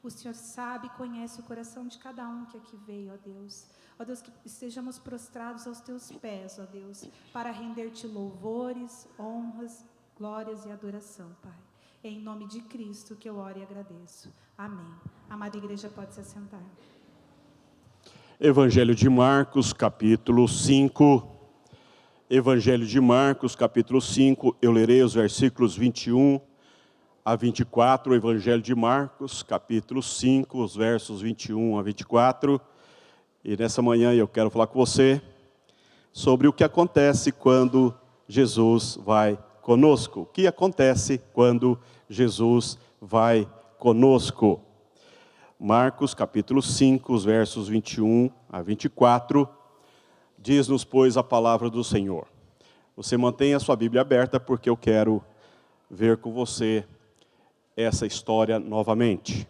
O Senhor sabe e conhece o coração de cada um que aqui veio, ó Deus. Ó Deus, que estejamos prostrados aos teus pés, ó Deus, para render-te louvores, honras, glórias e adoração, Pai. É em nome de Cristo que eu oro e agradeço. Amém. A amada igreja pode se assentar. Evangelho de Marcos, capítulo 5. Evangelho de Marcos, capítulo 5. Eu lerei os versículos 21 a 24. Evangelho de Marcos, capítulo 5, os versos 21 a 24. E nessa manhã eu quero falar com você sobre o que acontece quando Jesus vai conosco. O que acontece quando Jesus vai conosco? Marcos, capítulo 5, os versos 21 a 24, diz-nos, pois, a palavra do Senhor. Você mantenha a sua Bíblia aberta, porque eu quero ver com você essa história novamente.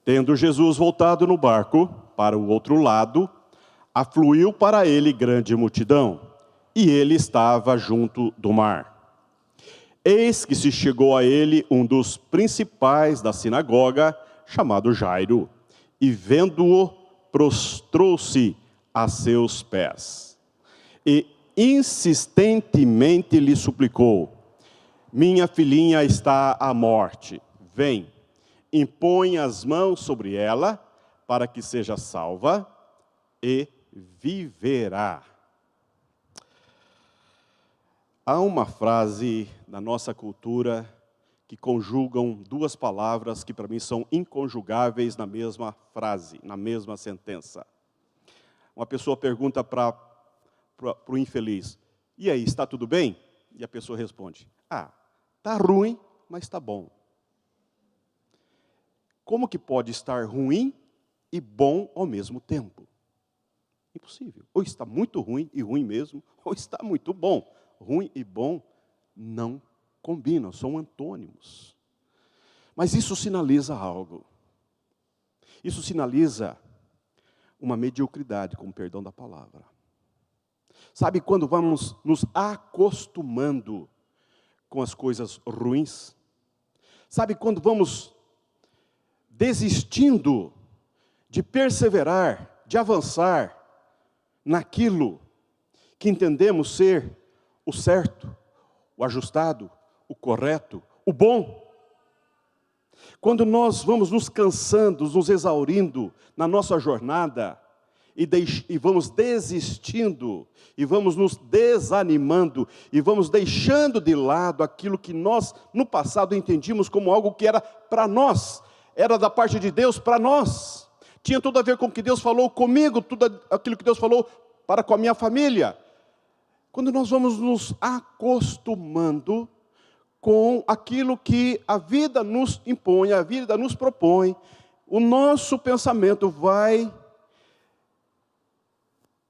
Tendo Jesus voltado no barco para o outro lado, afluiu para ele grande multidão, e ele estava junto do mar. Eis que se chegou a ele um dos principais da sinagoga, chamado Jairo, e vendo-o, prostrou-se a seus pés, e insistentemente lhe suplicou: minha filhinha está à morte, vem, impõe as mãos sobre ela, para que seja salva, e viverá. Há uma frase na nossa cultura que conjugam duas palavras que para mim são inconjugáveis na mesma frase, na mesma sentença. Uma pessoa pergunta para o infeliz: e aí, está tudo bem? E a pessoa responde: está ruim, mas está bom. Como que pode estar ruim e bom ao mesmo tempo? Impossível. Ou está muito ruim e ruim mesmo, ou está muito bom. Ruim e bom não combinam, são antônimos. Mas isso sinaliza algo. Isso sinaliza uma mediocridade, com o perdão da palavra. Sabe quando vamos nos acostumando com as coisas ruins? Sabe quando vamos desistindo de perseverar, de avançar naquilo que entendemos ser o certo, o ajustado, o correto, o bom? Quando nós vamos nos cansando, nos exaurindo na nossa jornada, e vamos desistindo, e vamos nos desanimando, e vamos deixando de lado aquilo que nós, no passado, entendíamos como algo que era para nós, era da parte de Deus para nós, tinha tudo a ver com o que Deus falou comigo, tudo aquilo que Deus falou para com a minha família. Quando nós vamos nos acostumando com aquilo que a vida nos impõe, a vida nos propõe, o nosso pensamento vai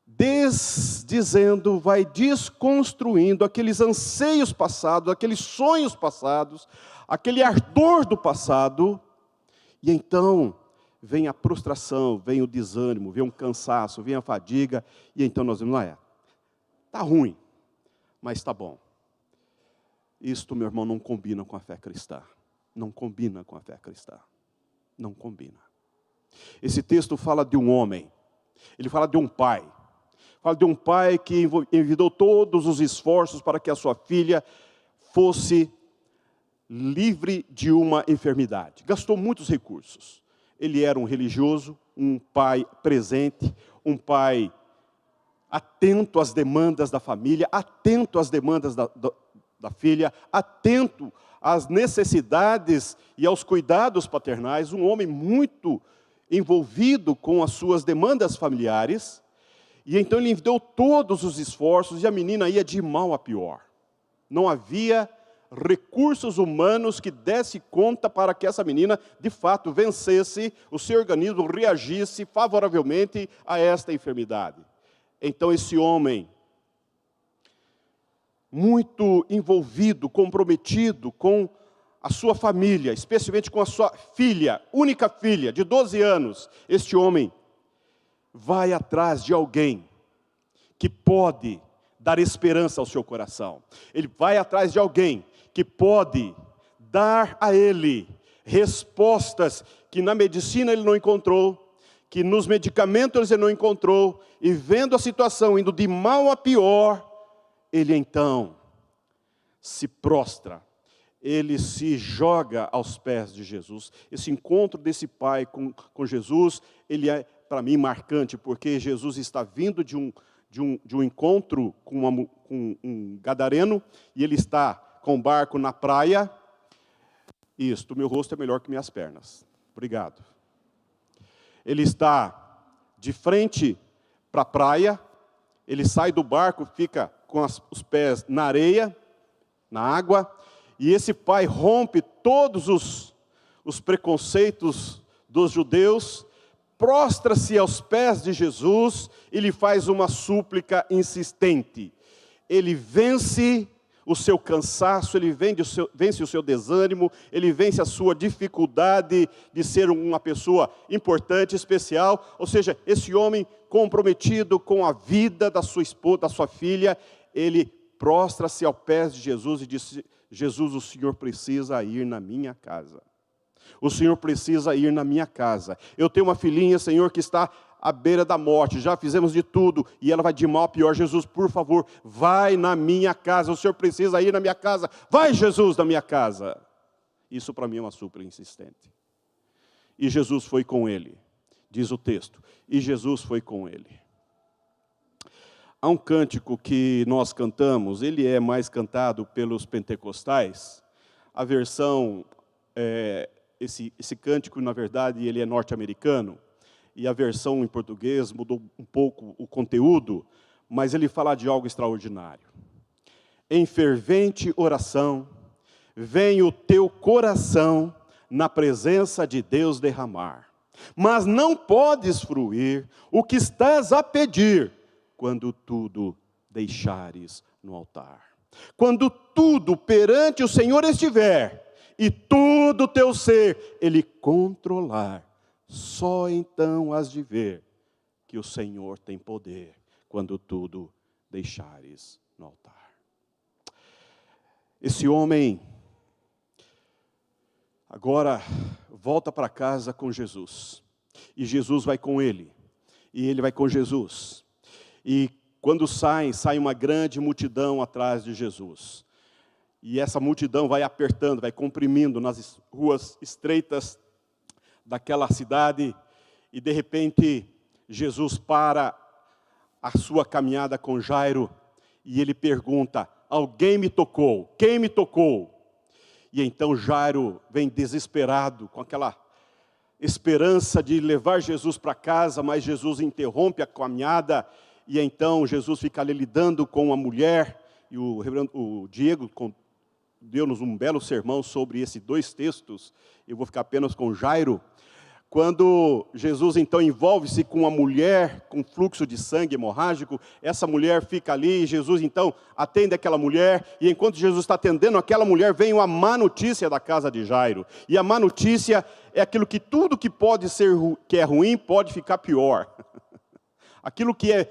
desdizendo, vai desconstruindo aqueles anseios passados, aqueles sonhos passados, aquele ardor do passado, e então vem a prostração, vem o desânimo, vem o cansaço, vem a fadiga, e então nós vamos lá, está ruim, mas está bom. Isto, meu irmão, não combina com a fé cristã. Não combina com a fé cristã. Não combina. Esse texto fala de um homem. Ele fala de um pai. Fala de um pai que envidou todos os esforços para que a sua filha fosse livre de uma enfermidade. Gastou muitos recursos. Ele era um religioso, um pai presente, um pai atento às demandas da família, atento às demandas da filha, atento às necessidades e aos cuidados paternais, um homem muito envolvido com as suas demandas familiares, e então ele deu todos os esforços, e a menina ia de mal a pior. Não havia recursos humanos que desse conta para que essa menina, de fato, vencesse, o seu organismo reagisse favoravelmente a esta enfermidade. Então esse homem, muito envolvido, comprometido com a sua família, especialmente com a sua filha, única filha, de 12 anos, este homem vai atrás de alguém que pode dar esperança ao seu coração. Ele vai atrás de alguém que pode dar a ele respostas que na medicina ele não encontrou, que nos medicamentos ele não encontrou, e vendo a situação indo de mal a pior, ele então se prostra, ele se joga aos pés de Jesus. Esse encontro desse pai com Jesus, ele é para mim marcante, porque Jesus está vindo de um encontro com um gadareno, e ele está com o barco na praia. Isto, meu rosto é melhor que minhas pernas. Obrigado. Ele está de frente para a praia, ele sai do barco, fica com os pés na areia, na água, e esse pai rompe todos os preconceitos dos judeus, prostra-se aos pés de Jesus e lhe faz uma súplica insistente. Ele vence o seu cansaço, ele vence o seu desânimo, ele vence a sua dificuldade de ser uma pessoa importante, especial. Ou seja, esse homem comprometido com a vida da sua esposa, da sua filha, ele prostra-se aos pés de Jesus e disse: Jesus, o Senhor precisa ir na minha casa. O Senhor precisa ir na minha casa. Eu tenho uma filhinha, Senhor, que está à beira da morte, já fizemos de tudo, e ela vai de mal a pior. Jesus, por favor, vai na minha casa, o Senhor precisa ir na minha casa. Vai, Jesus, na minha casa. Isso para mim é uma súplica insistente. E Jesus foi com ele, diz o texto, e Jesus foi com ele. Há um cântico que nós cantamos, ele é mais cantado pelos pentecostais. A versão, esse cântico, na verdade, ele é norte-americano, e a versão em português mudou um pouco o conteúdo, mas ele fala de algo extraordinário. Em fervente oração, vem o teu coração na presença de Deus derramar. Mas não podes fruir o que estás a pedir, quando tudo deixares no altar. Quando tudo perante o Senhor estiver, e todo o teu ser Ele controlar, só então has de ver que o Senhor tem poder, quando tudo deixares no altar. Esse homem agora volta para casa com Jesus, e Jesus vai com ele, e ele vai com Jesus, e quando sai uma grande multidão atrás de Jesus, e essa multidão vai apertando, vai comprimindo nas ruas estreitas daquela cidade, e de repente Jesus para a sua caminhada com Jairo, e ele pergunta: alguém me tocou? Quem me tocou? E então Jairo vem desesperado, com aquela esperança de levar Jesus para casa, mas Jesus interrompe a caminhada, e então Jesus fica ali lidando com a mulher, e o Diego deu-nos um belo sermão sobre esses dois textos. Eu vou ficar apenas com Jairo. Quando Jesus então envolve-se com uma mulher com fluxo de sangue hemorrágico, essa mulher fica ali, e Jesus então atende aquela mulher, e enquanto Jesus está atendendo aquela mulher, vem uma má notícia da casa de Jairo. E a má notícia é aquilo que tudo que pode ser, que é ruim, pode ficar pior. Aquilo que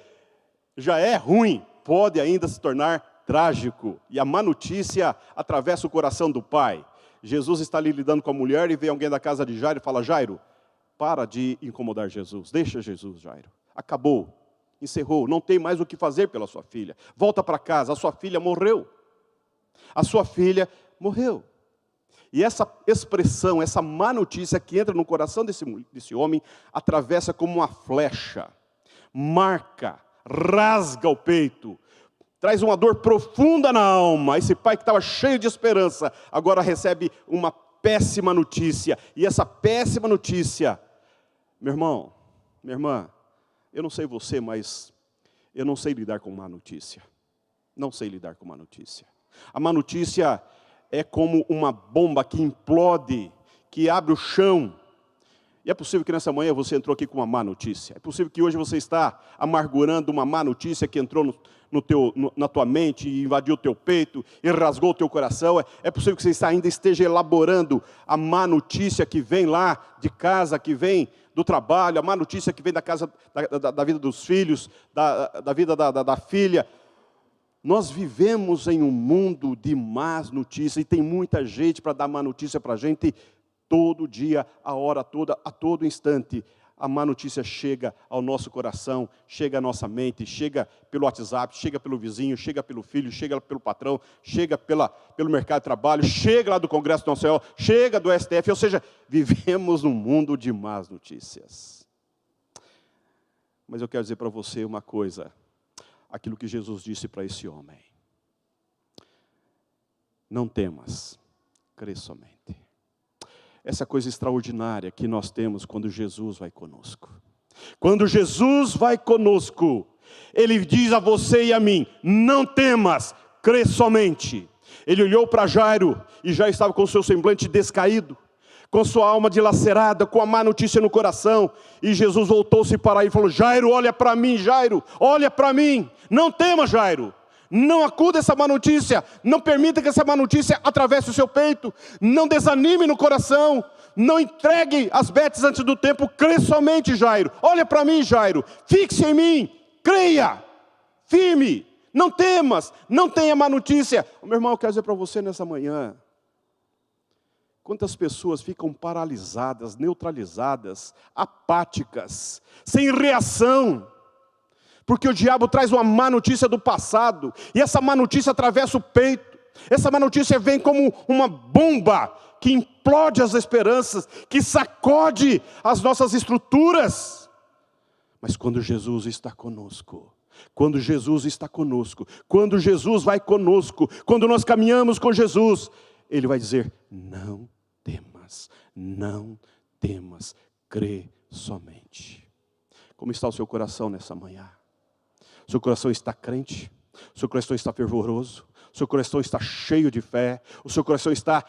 já é ruim, pode ainda se tornar trágico. E a má notícia atravessa o coração do pai. Jesus está ali lidando com a mulher, e vem alguém da casa de Jairo e fala: Jairo, para de incomodar Jesus, deixa Jesus, Jairo. Acabou, encerrou, não tem mais o que fazer pela sua filha. Volta para casa, a sua filha morreu. A sua filha morreu. E essa expressão, essa má notícia que entra no coração desse homem, atravessa como uma flecha, marca, rasga o peito, traz uma dor profunda na alma. Esse pai que estava cheio de esperança, agora recebe uma péssima notícia. E essa péssima notícia, meu irmão, minha irmã, eu não sei você, mas eu não sei lidar com má notícia. Não sei lidar com má notícia. A má notícia é como uma bomba que implode, que abre o chão. E é possível que nessa manhã você entrou aqui com uma má notícia. É possível que hoje você está amargurando uma má notícia que entrou na tua mente, e invadiu o teu peito, e rasgou o teu coração. É possível que você ainda esteja elaborando a má notícia que vem lá de casa, que vem do trabalho, a má notícia que vem da casa, da vida dos filhos, da vida da filha. Nós vivemos em um mundo de más notícias, e tem muita gente para dar má notícia para a gente todo dia, a hora toda, a todo instante, a má notícia chega ao nosso coração, chega à nossa mente, chega pelo WhatsApp, chega pelo vizinho, chega pelo filho, chega pelo patrão, chega pelo mercado de trabalho, chega lá do Congresso Nacional, chega do STF, ou seja, vivemos num mundo de más notícias. Mas eu quero dizer para você uma coisa, aquilo que Jesus disse para esse homem: não temas, crê somente. Essa coisa extraordinária que nós temos quando Jesus vai conosco. Quando Jesus vai conosco, Ele diz a você e a mim: não temas, crê somente. Ele olhou para Jairo e já estava com o seu semblante descaído, com sua alma dilacerada, com a má notícia no coração. E Jesus voltou-se para ele e falou: Jairo, olha para mim, Jairo, olha para mim. Não tema, Jairo. Não acuda essa má notícia, não permita que essa má notícia atravesse o seu peito, não desanime no coração, não entregue as betes antes do tempo, crê somente, Jairo. Olha para mim, Jairo, fixe em mim, creia, firme, não temas, não tenha má notícia. Meu irmão, eu quero dizer para você nessa manhã, quantas pessoas ficam paralisadas, neutralizadas, apáticas, sem reação, porque o diabo traz uma má notícia do passado, e essa má notícia atravessa o peito, essa má notícia vem como uma bomba, que implode as esperanças, que sacode as nossas estruturas. Mas quando Jesus está conosco, quando Jesus está conosco, quando Jesus vai conosco, quando nós caminhamos com Jesus, Ele vai dizer: não temas, não temas, crê somente. Como está o seu coração nessa manhã? Seu coração está crente? Seu coração está fervoroso? Seu coração está cheio de fé? O seu coração está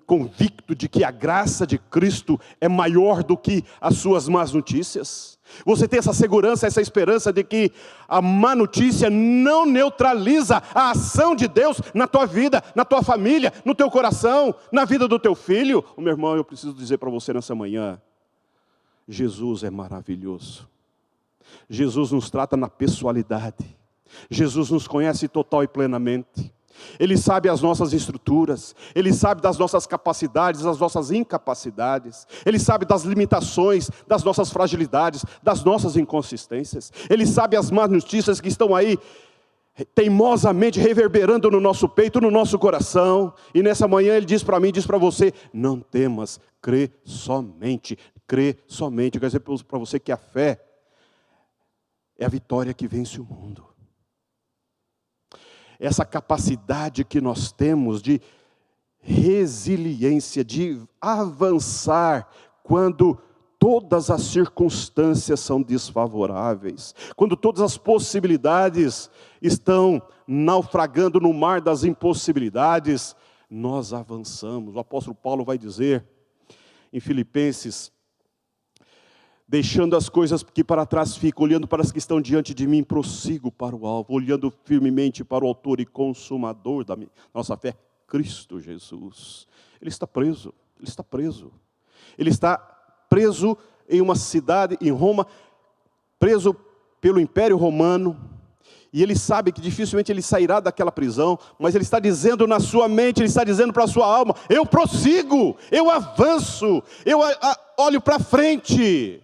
convicto de que a graça de Cristo é maior do que as suas más notícias? Você tem essa segurança, essa esperança de que a má notícia não neutraliza a ação de Deus na tua vida, na tua família, no teu coração, na vida do teu filho? Meu irmão, eu preciso dizer para você nessa manhã: Jesus é maravilhoso. Jesus nos trata na pessoalidade. Jesus nos conhece total e plenamente. Ele sabe as nossas estruturas. Ele sabe das nossas capacidades, das nossas incapacidades. Ele sabe das limitações, das nossas fragilidades, das nossas inconsistências. Ele sabe as más notícias que estão aí teimosamente reverberando no nosso peito, no nosso coração. E nessa manhã Ele diz para mim, diz para você: não temas, crê somente. Crê somente. Eu quero dizer para você que a fé é a vitória que vence o mundo. Essa capacidade que nós temos de resiliência, de avançar quando todas as circunstâncias são desfavoráveis, quando todas as possibilidades estão naufragando no mar das impossibilidades, nós avançamos. O apóstolo Paulo vai dizer em Filipenses: deixando as coisas que para trás ficam, olhando para as que estão diante de mim, prossigo para o alvo, olhando firmemente para o autor e consumador da nossa fé, Cristo Jesus. Ele está preso, ele está preso. Ele está preso em uma cidade, em Roma, preso pelo Império Romano, e ele sabe que dificilmente ele sairá daquela prisão, mas ele está dizendo na sua mente, ele está dizendo para a sua alma: eu prossigo, eu avanço, eu olho para frente.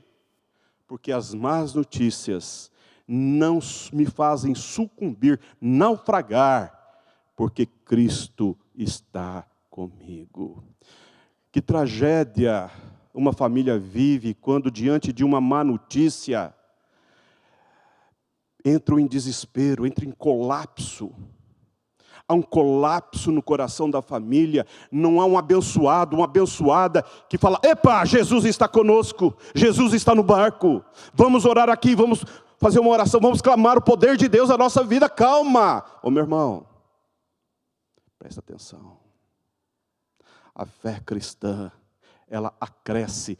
Porque as más notícias não me fazem sucumbir, naufragar, porque Cristo está comigo. Que tragédia uma família vive quando diante de uma má notícia entra em desespero, entra em colapso. Há um colapso no coração da família, não há um abençoado, uma abençoada que fala: epa, Jesus está conosco, Jesus está no barco, vamos orar aqui, vamos fazer uma oração, vamos clamar o poder de Deus na nossa vida. Calma, meu irmão, presta atenção, a fé cristã, ela cresce,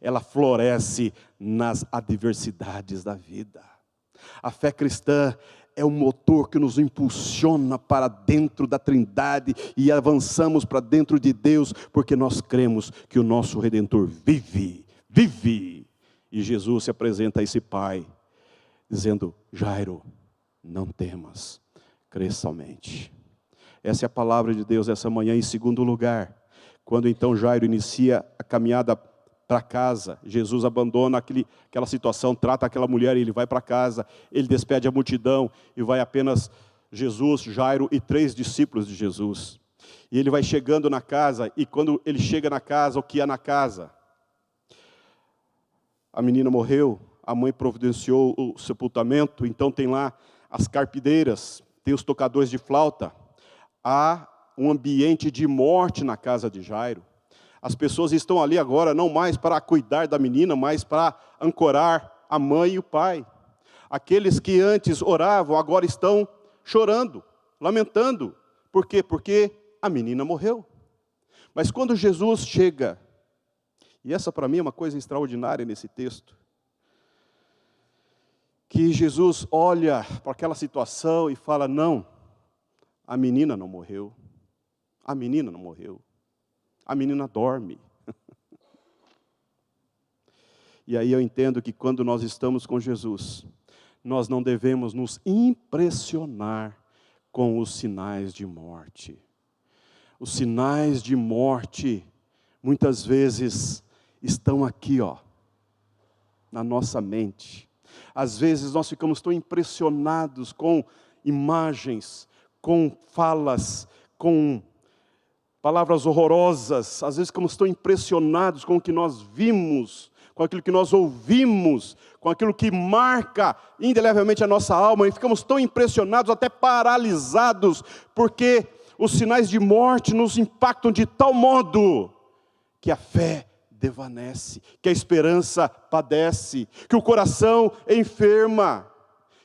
ela floresce nas adversidades da vida. A fé cristã é um motor que nos impulsiona para dentro da Trindade e avançamos para dentro de Deus, porque nós cremos que o nosso Redentor vive. E Jesus se apresenta a esse pai, dizendo: Jairo, não temas, crê somente. Essa é a palavra de Deus essa manhã. Em segundo lugar, Quando então Jairo inicia a caminhada para casa, Jesus abandona aquela situação, trata aquela mulher e ele vai para casa, ele despede a multidão e vai apenas Jesus, Jairo e 3 discípulos de Jesus. E ele vai chegando na casa, e quando ele chega na casa, o que há na casa? A menina morreu, a mãe providenciou o sepultamento, então tem lá as carpideiras, tem os tocadores de flauta. Há um ambiente de morte na casa de Jairo. As pessoas estão ali agora não mais para cuidar da menina, mas para ancorar a mãe e o pai. Aqueles que antes oravam, agora estão chorando, lamentando. Por quê? Porque a menina morreu. Mas quando Jesus chega, e essa para mim é uma coisa extraordinária nesse texto, que Jesus olha para aquela situação e fala, não, a menina não morreu, a menina não morreu, a menina dorme. E aí eu entendo que quando nós estamos com Jesus, nós não devemos nos impressionar com os sinais de morte. Os sinais de morte, muitas vezes, estão aqui, na nossa mente. Às vezes nós ficamos tão impressionados com imagens, com falas, com palavras horrorosas. Às vezes ficamos tão impressionados com o que nós vimos, com aquilo que nós ouvimos, com aquilo que marca indelevelmente a nossa alma, e ficamos tão impressionados, até paralisados, porque os sinais de morte nos impactam de tal modo que a fé desvanece, que a esperança padece, que o coração enferma,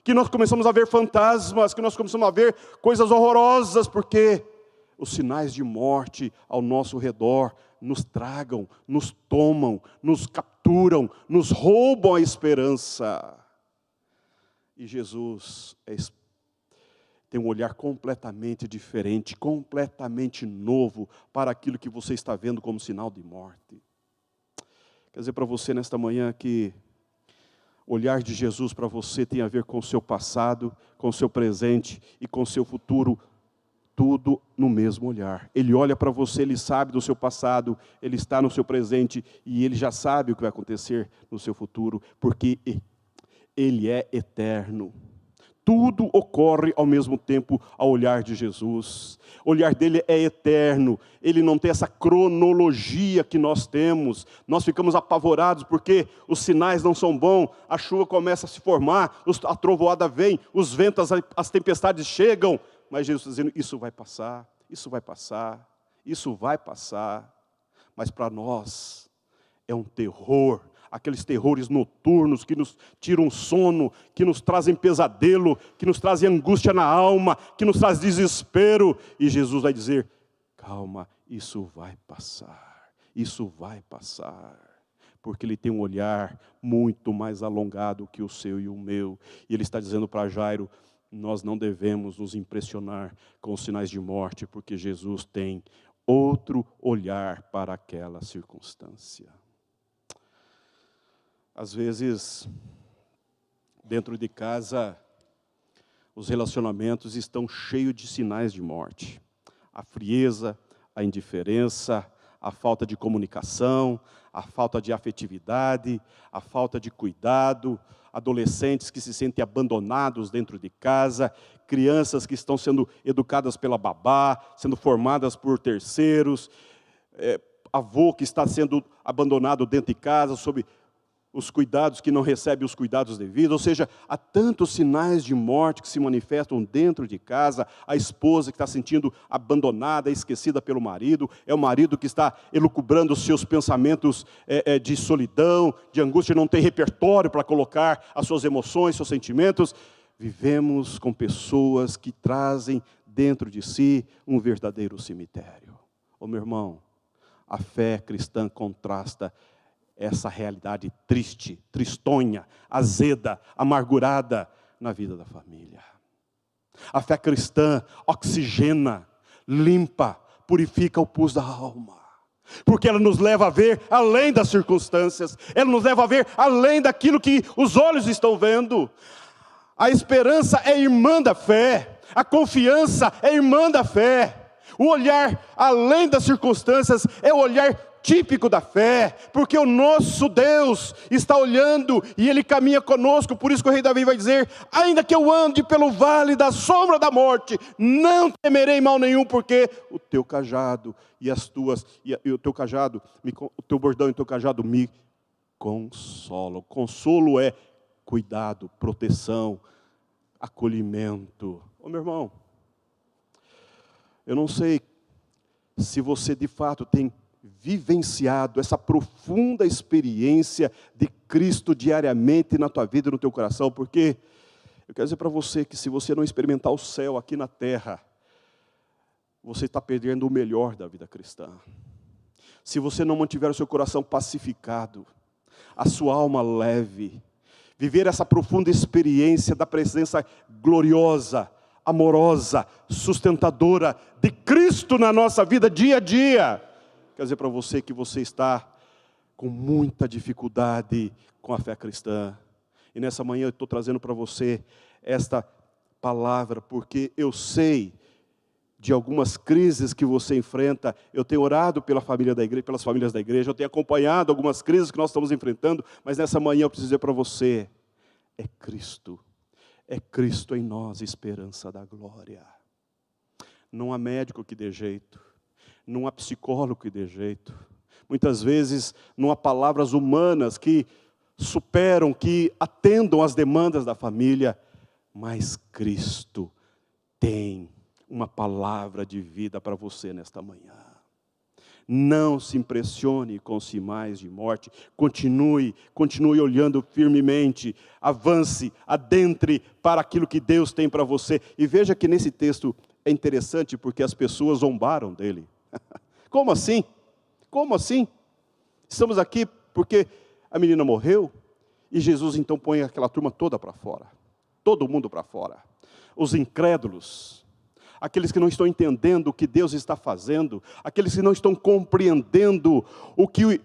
que nós começamos a ver fantasmas, que nós começamos a ver coisas horrorosas, porque os sinais de morte ao nosso redor nos tragam, nos tomam, nos capturam, nos roubam a esperança. E Jesus tem um olhar completamente diferente, completamente novo para aquilo que você está vendo como sinal de morte. Quer dizer para você nesta manhã que o olhar de Jesus para você tem a ver com o seu passado, com o seu presente e com o seu futuro, tudo no mesmo olhar. Ele olha para você, ele sabe do seu passado, ele está no seu presente e ele já sabe o que vai acontecer no seu futuro, porque ele é eterno. Tudo ocorre ao mesmo tempo ao olhar de Jesus. O olhar dele é eterno. Ele não tem essa cronologia que nós temos. Nós ficamos apavorados porque os sinais não são bons. A chuva começa a se formar, a trovoada vem, os ventos, as tempestades chegam. Mas Jesus está dizendo, isso vai passar, isso vai passar, isso vai passar. Mas para nós é um terror. Aqueles terrores noturnos que nos tiram sono, que nos trazem pesadelo, que nos trazem angústia na alma, que nos traz desespero. E Jesus vai dizer, calma, isso vai passar, isso vai passar. Porque Ele tem um olhar muito mais alongado que o seu e o meu. E Ele está dizendo para Jairo, nós não devemos nos impressionar com os sinais de morte, porque Jesus tem outro olhar para aquela circunstância. Às vezes, dentro de casa, os relacionamentos estão cheios de sinais de morte. A frieza, a indiferença, a falta de comunicação, a falta de afetividade, a falta de cuidado, adolescentes que se sentem abandonados dentro de casa, crianças que estão sendo educadas pela babá, sendo formadas por terceiros, avô que está sendo abandonado dentro de casa, sob os cuidados que não recebem os cuidados devidos, ou seja, há tantos sinais de morte que se manifestam dentro de casa, a esposa que está se sentindo abandonada, esquecida pelo marido, é o marido que está elucubrando os seus pensamentos de solidão, de angústia, não tem repertório para colocar as suas emoções, seus sentimentos. Vivemos com pessoas que trazem dentro de si um verdadeiro cemitério. Ô meu irmão, a fé cristã contrasta essa realidade triste, tristonha, azeda, amargurada na vida da família. A fé cristã oxigena, limpa, purifica o pus da alma. Porque ela nos leva a ver além das circunstâncias, ela nos leva a ver além daquilo que os olhos estão vendo. A esperança é irmã da fé, a confiança é irmã da fé. O olhar além das circunstâncias é o olhar típico da fé, porque o nosso Deus está olhando e Ele caminha conosco. Por isso que o rei Davi vai dizer: ainda que eu ande pelo vale da sombra da morte, não temerei mal nenhum, porque o teu cajado e o teu cajado, o teu bordão e o teu cajado me consolam. Consolo é cuidado, proteção, acolhimento. Ô meu irmão, eu não sei se você de fato tem vivenciado essa profunda experiência de Cristo diariamente na tua vida e no teu coração, porque eu quero dizer para você que se você não experimentar o céu aqui na terra, você está perdendo o melhor da vida cristã. Se você não mantiver o seu coração pacificado, a sua alma leve, viver essa profunda experiência da presença gloriosa, amorosa, sustentadora de Cristo na nossa vida dia a dia, quer dizer para você que você está com muita dificuldade com a fé cristã. E nessa manhã eu estou trazendo para você esta palavra, porque eu sei de algumas crises que você enfrenta. Eu tenho orado pela família da igreja, pelas famílias da igreja, eu tenho acompanhado algumas crises que nós estamos enfrentando, mas nessa manhã eu preciso dizer para você: é Cristo em nós, esperança da glória. Não há médico que dê jeito, não há psicólogo que dê jeito, muitas vezes não há palavras humanas que superam, que atendam às demandas da família, mas Cristo tem uma palavra de vida para você nesta manhã. Não se impressione com sinais de morte, continue olhando firmemente, avance, adentre para aquilo que Deus tem para você. E veja que nesse texto é interessante porque as pessoas zombaram dele. Como assim? Como assim? Estamos aqui porque a menina morreu e Jesus então põe aquela turma toda para fora, todo mundo para fora. Os incrédulos, aqueles que não estão entendendo o que Deus está fazendo, aqueles que não estão compreendendo o que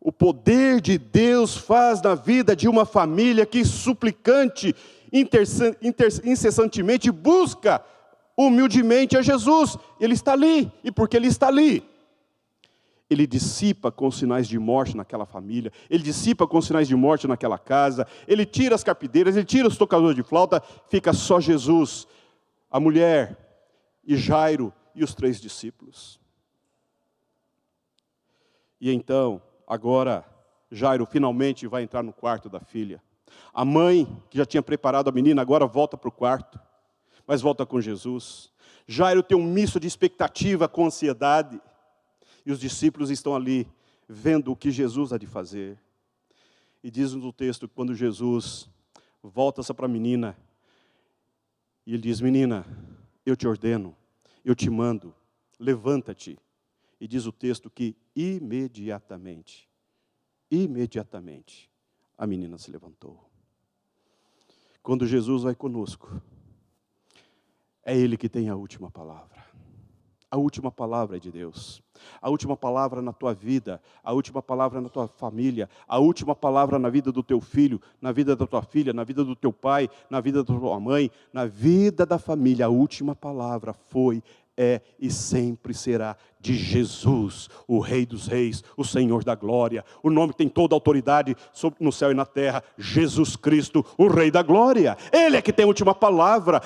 o poder de Deus faz na vida de uma família que suplicante, incessantemente busca humildemente a Jesus. Ele está ali, e porque Ele está ali, Ele dissipa com sinais de morte naquela família, Ele dissipa com sinais de morte naquela casa, Ele tira as carpideiras, Ele tira os tocadores de flauta, fica só Jesus, a mulher, e Jairo e os 3 discípulos. E então, agora, Jairo finalmente vai entrar no quarto da filha. A mãe, que já tinha preparado a menina, agora volta para o quarto, mas volta com Jesus. Jairo tem um misto de expectativa com ansiedade. E os discípulos estão ali, vendo o que Jesus há de fazer. E diz no texto, quando Jesus volta-se para a menina, e ele diz: menina, eu te ordeno, eu te mando, levanta-te. E diz o texto que imediatamente, a menina se levantou. Quando Jesus vai conosco, é Ele que tem a última palavra. A última palavra é de Deus. A última palavra na tua vida, a última palavra na tua família, a última palavra na vida do teu filho, na vida da tua filha, na vida do teu pai, na vida da tua mãe, na vida da família. A última palavra foi, é e sempre será de Jesus, o Rei dos Reis, o Senhor da Glória, o nome que tem toda a autoridade no céu e na terra, Jesus Cristo, o Rei da Glória. Ele é que tem a última palavra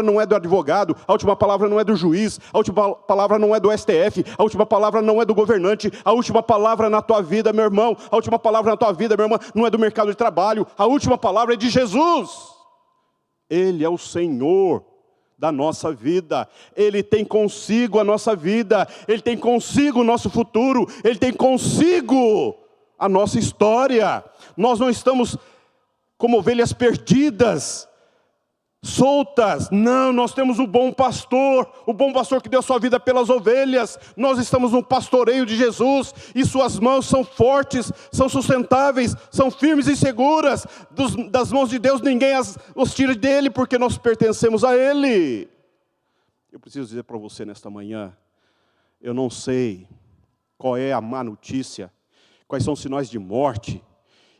não é do advogado, a última palavra não é do juiz, a última palavra não é do STF, a última palavra não é do governante, a última palavra na tua vida, meu irmão, a última palavra na tua vida, minha irmã, não é do mercado de trabalho, a última palavra é de Jesus. Ele é o Senhor da nossa vida, Ele tem consigo a nossa vida, Ele tem consigo o nosso futuro, Ele tem consigo a nossa história. Nós não estamos como ovelhas perdidas, soltas, não, nós temos o bom pastor que deu sua vida pelas ovelhas. Nós estamos no pastoreio de Jesus, e suas mãos são fortes, são sustentáveis, são firmes e seguras. Das mãos de Deus ninguém os tira dele, porque nós pertencemos a Ele. Eu preciso dizer para você nesta manhã, eu não sei qual é a má notícia, quais são os sinais de morte,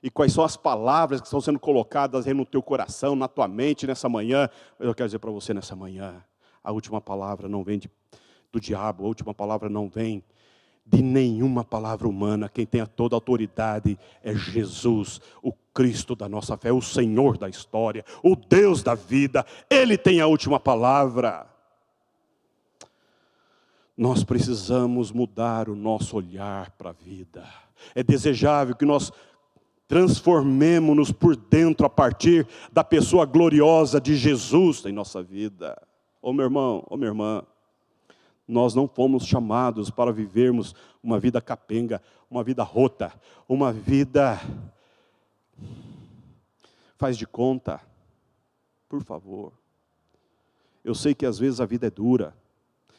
e quais são as palavras que estão sendo colocadas aí no teu coração, na tua mente nessa manhã. Mas eu quero dizer para você nessa manhã, a última palavra não vem de do diabo, a última palavra não vem de nenhuma palavra humana. Quem tem toda a autoridade é Jesus, o Cristo da nossa fé, o Senhor da história, o Deus da vida. Ele tem a última palavra. Nós precisamos mudar o nosso olhar para a vida. É desejável que nós transformemos-nos por dentro a partir da pessoa gloriosa de Jesus em nossa vida. Ô meu irmão, ô minha irmã, nós não fomos chamados para vivermos uma vida capenga, uma vida rota, uma vida faz de conta. Por favor. Eu sei que às vezes a vida é dura.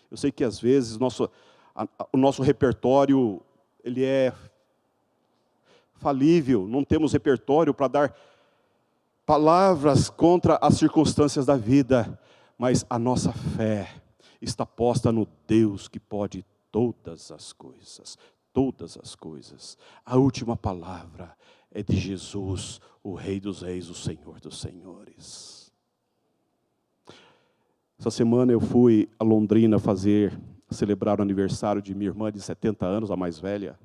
Eu sei que às vezes o nosso repertório ele é falível. Não temos repertório para dar palavras contra as circunstâncias da vida. Mas a nossa fé está posta no Deus que pode todas as coisas. Todas as coisas. A última palavra é de Jesus, o Rei dos Reis, o Senhor dos Senhores. Essa semana eu fui a Londrina celebrar o aniversário de minha irmã de 70 anos, a mais velha.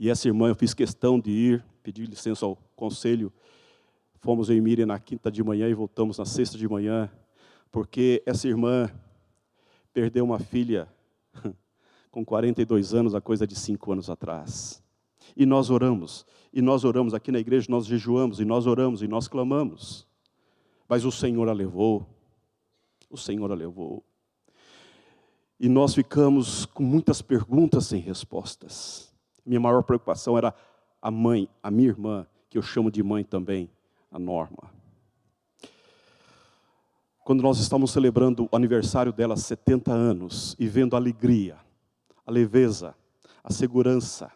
E essa irmã eu fiz questão de ir, pedi licença ao conselho. Fomos eu e Miriam na quinta de manhã e voltamos na sexta de manhã, porque essa irmã perdeu uma filha com 42 anos, a coisa de 5 anos atrás. E nós oramos aqui na igreja, nós jejuamos, e nós oramos, e nós clamamos. Mas o Senhor a levou. O Senhor a levou. E nós ficamos com muitas perguntas sem respostas. Minha maior preocupação era a mãe, a minha irmã, que eu chamo de mãe também, a Norma. Quando nós estamos celebrando o aniversário dela, 70 anos, e vendo a alegria, a leveza, a segurança,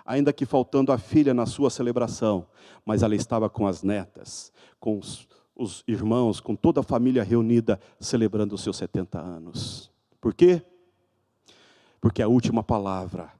ainda que faltando a filha na sua celebração, mas ela estava com as netas, com os irmãos, com toda a família reunida, celebrando os seus 70 anos. Por quê? Porque a última palavra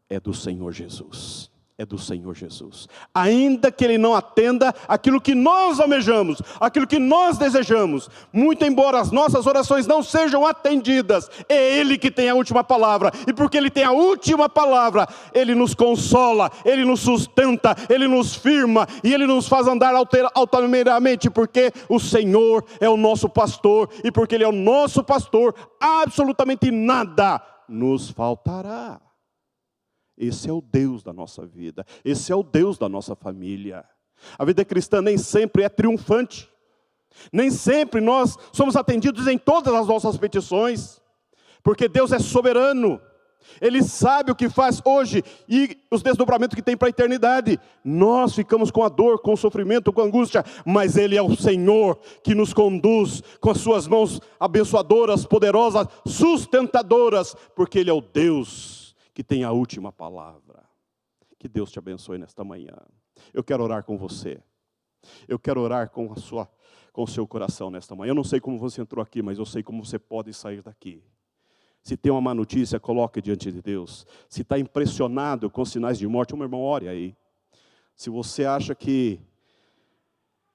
é do Senhor Jesus. É do Senhor Jesus. Ainda que Ele não atenda aquilo que nós almejamos, aquilo que nós desejamos, muito embora as nossas orações não sejam atendidas, é Ele que tem a última palavra. E porque Ele tem a última palavra, Ele nos consola, Ele nos sustenta, Ele nos firma e Ele nos faz andar altaneiramente, porque o Senhor é o nosso pastor, e porque Ele é o nosso pastor, absolutamente nada nos faltará. Esse é o Deus da nossa vida. Esse é o Deus da nossa família. A vida cristã nem sempre é triunfante. Nem sempre nós somos atendidos em todas as nossas petições. Porque Deus é soberano. Ele sabe o que faz hoje e os desdobramentos que tem para a eternidade. Nós ficamos com a dor, com o sofrimento, com a angústia. Mas Ele é o Senhor que nos conduz com as suas mãos abençoadoras, poderosas, sustentadoras. Porque Ele é o Deus que tem a última palavra. Que Deus te abençoe nesta manhã. Eu quero orar com você. Eu quero orar com o seu coração nesta manhã. Eu não sei como você entrou aqui, mas eu sei como você pode sair daqui. Se tem uma má notícia, coloque diante de Deus. Se está impressionado com sinais de morte, meu irmão, ore aí. Se você acha que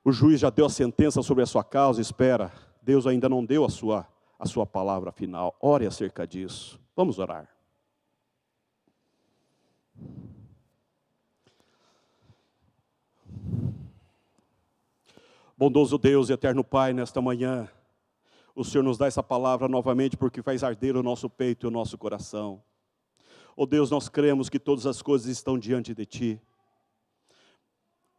o juiz já deu a sentença sobre a sua causa, espera. Deus ainda não deu a sua palavra final. Ore acerca disso. Vamos orar. Bondoso Deus e eterno Pai, nesta manhã, o Senhor nos dá essa palavra novamente porque faz arder o nosso peito e o nosso coração. Oh Deus, nós cremos que todas as coisas estão diante de Ti.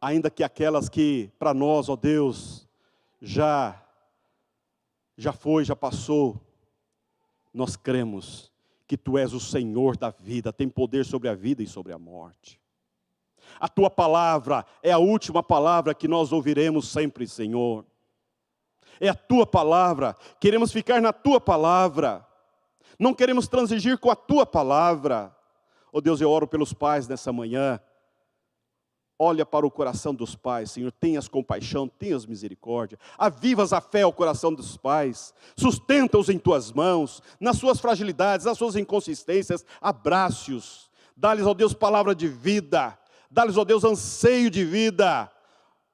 Ainda que aquelas que para nós, ó Deus, já foi, já passou, nós cremos que Tu és o Senhor da vida, tem poder sobre a vida e sobre a morte. A Tua palavra é a última palavra que nós ouviremos sempre, Senhor. É a Tua palavra, queremos ficar na Tua palavra. Não queremos transigir com a Tua palavra. Oh Deus, eu oro pelos pais nessa manhã. Olha para o coração dos pais, Senhor, tenhas compaixão, tenhas misericórdia. Avivas a fé ao coração dos pais. Sustenta-os em Tuas mãos, nas suas fragilidades, nas suas inconsistências. Abrace-os. Dá-lhes, ó Deus, palavra de vida. Dá-lhes, ó Deus, anseio de vida.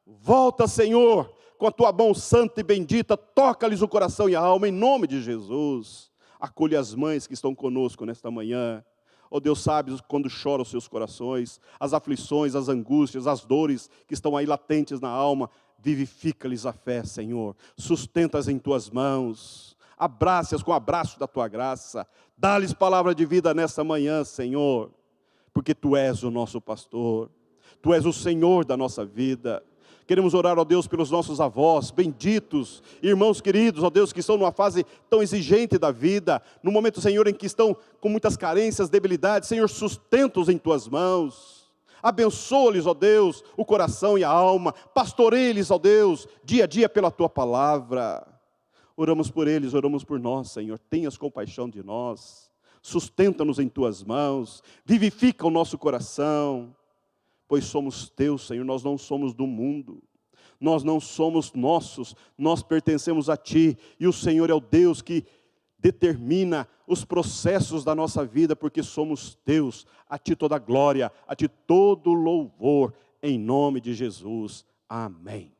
Volta, Senhor, com a Tua mão santa e bendita. Toca-lhes o coração e a alma, em nome de Jesus. Acolhe as mães que estão conosco nesta manhã. Ó Deus, sabes quando choram os seus corações, as aflições, as angústias, as dores que estão aí latentes na alma. Vivifica-lhes a fé, Senhor. Sustenta-as em tuas mãos. Abraça-as com o abraço da tua graça. Dá-lhes palavra de vida nesta manhã, Senhor. Porque tu és o nosso pastor. Tu és o Senhor da nossa vida. Queremos orar, ó Deus, pelos nossos avós, benditos, irmãos queridos, ó Deus, que estão numa fase tão exigente da vida, no momento, Senhor, em que estão com muitas carências, debilidades. Senhor, sustenta-os em tuas mãos. Abençoa-lhes, ó Deus, o coração e a alma. Pastoreia-lhes, ó Deus, dia a dia pela tua palavra. Oramos por eles, oramos por nós, Senhor. Tenhas compaixão de nós. Sustenta-nos em tuas mãos. Vivifica o nosso coração. Pois somos teus, Senhor, nós não somos do mundo. Nós não somos nossos, nós pertencemos a Ti. E o Senhor é o Deus que determina os processos da nossa vida, porque somos teus. A Ti toda a glória, a Ti todo o louvor, em nome de Jesus. Amém.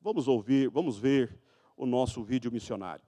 Vamos ver o nosso vídeo missionário.